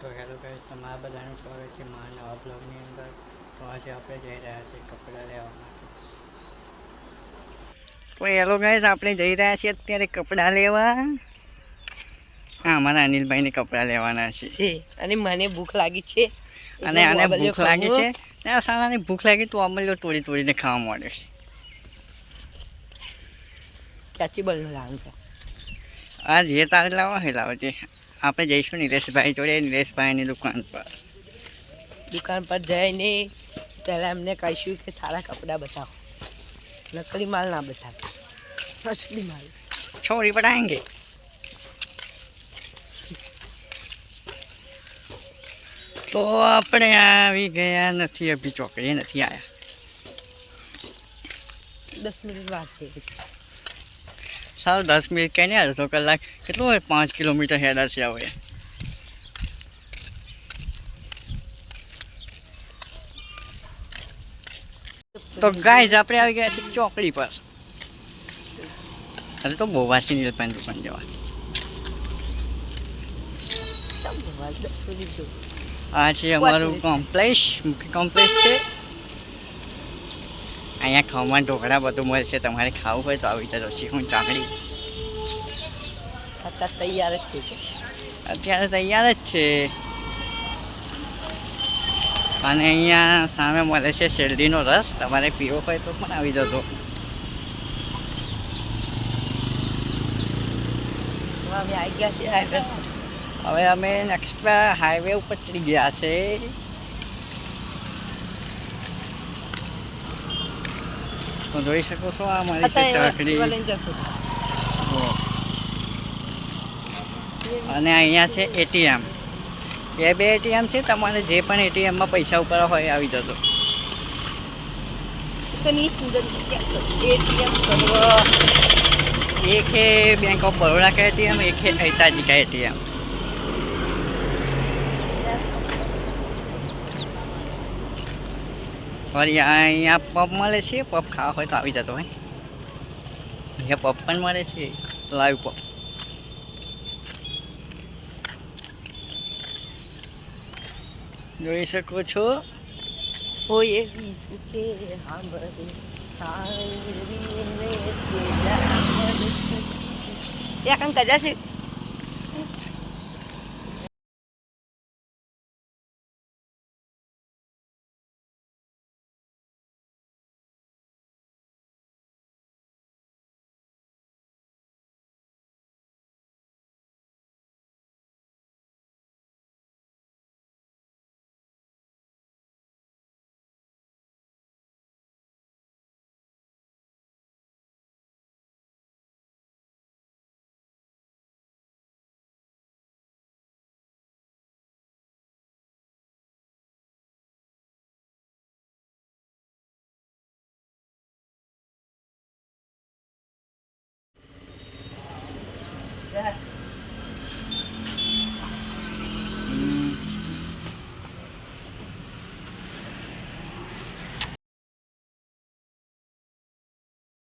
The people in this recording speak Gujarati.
તો હેલો ગાઈસ, તમારા બધાનું સ્વાગત છે મારા નવા બ્લોગની અંદર. તો આજે આપણે જઈ રહ્યા છીએ કપડાં લેવા માટે. તો હેલો ગાઈસ, આપણે જઈ રહ્યા છીએ અત્યારે કપડાં લેવા. હા, મારા અનિલભાઈને કપડાં લેવાના છે અને મને ભૂખ લાગી છે અને આને ભૂખ લાગી છે ને આ સાલાને ભૂખ લાગી તો અમલ્યો તોડીને ખાવા માંડ્યો છે. કાચી બળનો લાવું છે આ જે તારે લાવવા હોય લાવે છે. આપણે જઈશું નિલેશભાઈ જોડે, નિલેશભાઈની દુકાન પર જઈને પહેલાં એમને કહીશું કે સારા કપડાં બતાવો, નકલી માલ ના બતાવો, અસલી માલ છોરી પડાएंगे. તો આપણે આવી ગયા નથી, અભી ચોકડીએ નથી આવ્યા. 10 મિનિટ વાર છે. સારું 10 મિનિટ કંઈ નહીં, અડધો કલાક કેટલું હોય, 5 કિલોમીટર હેડા છે હવે. તો ગાઈઝ આપણે આવી ગયા છીએ ચોકડી પર. અરે તો બોવાસી નીલપાની દુકાન જવા. 10 મિનિટ જો આ છે અમારું કોમ્પ્લેક્સ, મુખ્ય કોમ્પ્લેક્સ છે. અહીંયા ખમણ ઢોકળા બધું મળશે, તમારે ખાવું હોય તો આવી જજો. શીખું ચાકડી અત્યારે તૈયાર જ છે, અત્યારે તૈયાર જ છે. અને અહીંયા સામે મળે છે શેરડીનો રસ, તમારે પીવો હોય તો પણ આવી જજો. અમે આવી ગયા છે હાઈવે. હવે અમે નેક્સ્ટ હાઈવે ઉપર ચડી ગયા છે. તો જોઈ શકો છો આ મારી છે ચાકડી. અને અહીંયા છે એટીએમ. બે એટીએમ છે, તમારે જે પણ એટીએમમાં પૈસા ઉપર હોય આવી જતો. एक है बैंक ऑफ बड़ौदा का एटीएम, एक है नेताजी का एटीएम. और यहाँ पब મળે છે, પબ ખાવા હોય તો આવી જતો હોય. અહીંયા પબ પણ મળે છે, લાઈવ પબ. જોઈ શકો છો. હોય વિશ્વ કે સાંભળે સાંભળી રે તેજા એક અંક કદાચ